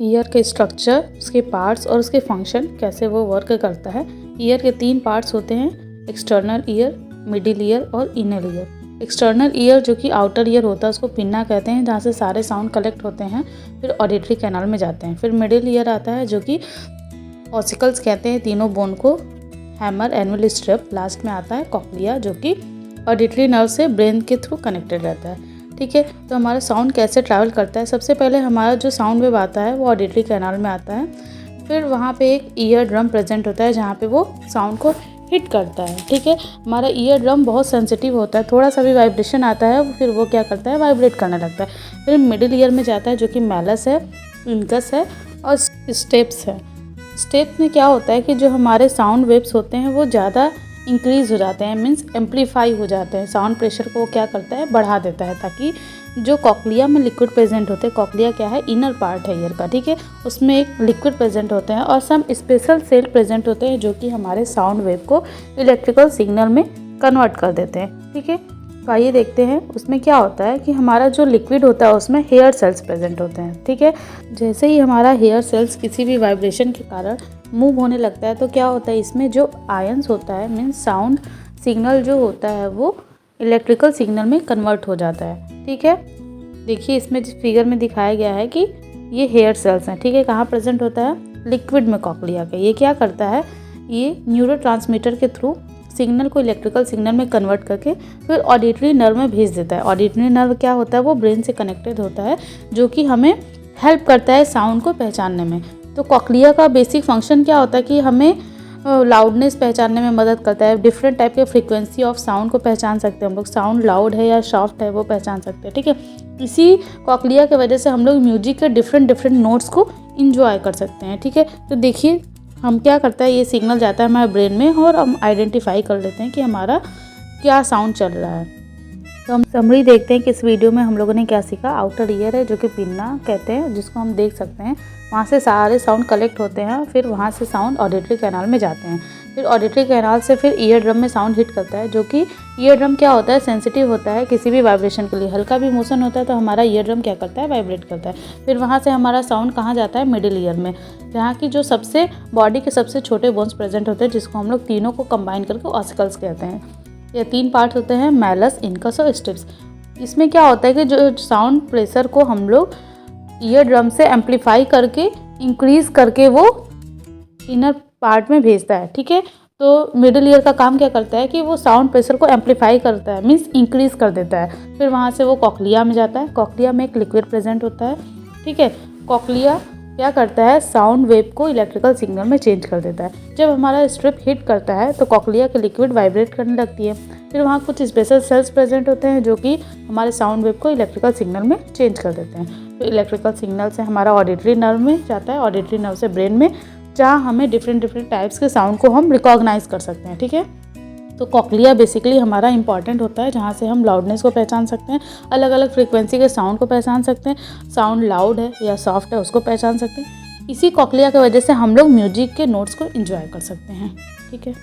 Year के structure, उसके parts और उसके फंक्शन कैसे वो वर्क करता है। ईयर के 3 पार्ट्स होते हैं, एक्सटर्नल ईयर, मिडिल ईयर और इनर ईयर। एक्सटर्नल ईयर जो कि आउटर ईयर होता है उसको पिन्ना कहते हैं, जहाँ से सारे साउंड कलेक्ट होते हैं फिर ऑडिटरी कैनाल में जाते हैं। फिर मिडिल ईयर आता है जो कि ऑसिकल्स कहते हैं तीनों बोन को, हैमर, एनुअल स्ट्रिप। लास्ट में आता है कॉक्लिया जो कि ऑडिटरी नर्व से ब्रेन के थ्रू कनेक्टेड रहता है। ठीक है, तो हमारा साउंड कैसे ट्रैवल करता है। सबसे पहले हमारा जो साउंड वेव आता है वो ऑडिटरी कैनाल में आता है, फिर वहाँ पे एक ईयर ड्रम प्रेजेंट होता है जहाँ पे वो साउंड को हिट करता है। ठीक है, हमारा ईयर ड्रम बहुत सेंसिटिव होता है, थोड़ा सा भी वाइब्रेशन आता है फिर वो क्या करता है, वाइब्रेट करने लगता है। फिर मिडिल ईयर में जाता है जो कि मैलस है, इंकस है और स्टेप्स है। स्टेप्स में क्या होता है कि जो हमारे साउंड वेव्स होते हैं वो ज़्यादा इंक्रीज़ हो जाते हैं, मीन्स एम्पलीफाई हो जाते हैं। साउंड प्रेशर को वो क्या करता है, बढ़ा देता है, ताकि जो कॉक्लिया में लिक्विड प्रेजेंट होते हैं, कॉक्लिया क्या है, इनर पार्ट है ईयर का। ठीक है, उसमें एक लिक्विड प्रेजेंट होते हैं और सम स्पेशल सेल प्रेजेंट होते हैं जो कि हमारे साउंड वेव को इलेक्ट्रिकल सिग्नल में कन्वर्ट कर देते हैं। ठीक है, तो आइए देखते हैं उसमें क्या होता है कि हमारा जो लिक्विड होता है उसमें हेयर सेल्स प्रेजेंट होते हैं। ठीक है, जैसे ही हमारा हेयर सेल्स किसी भी वाइब्रेशन के कारण मूव होने लगता है तो क्या होता है, इसमें जो आयंस होता है, मीन्स साउंड सिग्नल जो होता है वो इलेक्ट्रिकल सिग्नल में कन्वर्ट हो जाता है। ठीक है, देखिए इसमें जिस फिगर में दिखाया गया है कि ये हेयर सेल्स हैं। ठीक है, कहाँ प्रेजेंट होता है, लिक्विड में कॉक्लिया का। ये क्या करता है, ये न्यूरोट्रांसमीटर के थ्रू सिग्नल को इलेक्ट्रिकल सिग्नल में कन्वर्ट करके फिर ऑडिटरी नर्व में भेज देता है। ऑडिटरी नर्व क्या होता है, वो ब्रेन से कनेक्टेड होता है जो कि हमें हेल्प करता है साउंड को पहचानने में। तो कॉक्लिया का बेसिक फंक्शन क्या होता है कि हमें लाउडनेस पहचानने में मदद करता है। डिफरेंट टाइप के फ्रीक्वेंसी ऑफ साउंड को पहचान सकते हैं हम लोग, साउंड लाउड है या सॉफ्ट है वो पहचान सकते हैं। ठीक है, इसी कॉक्लिया की वजह से हम लोग म्यूजिक के डिफरेंट नोट्स को इंजॉय कर सकते हैं। ठीक है, तो देखिए हम क्या करता है, ये सिग्नल जाता है हमारे ब्रेन में और हम आइडेंटिफाई कर लेते हैं कि हमारा क्या साउंड चल रहा है। तो हम समरी देखते हैं कि इस वीडियो में हम लोगों ने क्या सीखा। आउटर ईयर है जो कि पिन्ना कहते हैं, जिसको हम देख सकते हैं, वहाँ से सारे साउंड कलेक्ट होते हैं, फिर वहाँ से साउंड ऑडिटरी कैनाल में जाते हैं, फिर ऑडिटरी कैनाल से फिर ईयर ड्रम में साउंड हिट करता है, जो कि ईयर ड्रम क्या होता है, सेंसिटिव होता है किसी भी वाइब्रेशन के लिए। हल्का भी मोशन होता है तो हमारा ईयर ड्रम क्या करता है, वाइब्रेट करता है। फिर वहाँ से हमारा साउंड कहाँ जाता है, मिडिल ईयर में, जहाँ की जो सबसे बॉडी के सबसे छोटे बोन्स प्रेजेंट होते हैं, जिसको हम लोग तीनों को कंबाइन करके ऑसिकल्स कहते हैं। ये 3 पार्ट होते हैं, मैलस, इनकस और स्ट्रिप्स। इसमें क्या होता है कि जो साउंड प्रेशर को हम लोग ईयर ड्रम से एम्पलीफाई करके इंक्रीज करके वो इनर पार्ट में भेजता है। ठीक है, तो मिडिल ईयर का काम क्या करता है कि वो साउंड प्रेशर को एम्पलीफाई करता है, मीन्स इंक्रीज कर देता है। फिर वहाँ से वो कॉक्लिया में जाता है, कॉक्लिया में एक लिक्विड प्रेजेंट होता है। ठीक है, कॉक्लिया क्या करता है, साउंड वेव को इलेक्ट्रिकल सिग्नल में चेंज कर देता है। जब हमारा स्ट्रिप हिट करता है तो कॉक्लिया की लिक्विड वाइब्रेट करने लगती है, फिर वहाँ कुछ स्पेशल सेल्स प्रेजेंट होते हैं जो कि हमारे साउंड वेव को इलेक्ट्रिकल सिग्नल में चेंज कर देते हैं। तो इलेक्ट्रिकल सिग्नल से हमारा ऑडिटरी नर्व में जाता है, ऑडिटरी नर्व से ब्रेन में, जहाँ हमें डिफरेंट टाइप्स के साउंड को हम रिकॉग्नाइज कर सकते हैं। ठीक है, तो कॉक्लिया बेसिकली हमारा इंपॉर्टेंट होता है, जहाँ से हम लाउडनेस को पहचान सकते हैं, अलग अलग फ्रीक्वेंसी के साउंड को पहचान सकते हैं, साउंड लाउड है या सॉफ्ट है उसको पहचान सकते हैं। इसी कॉक्लिया की वजह से हम लोग म्यूजिक के नोट्स को एंजॉय कर सकते हैं। ठीक है।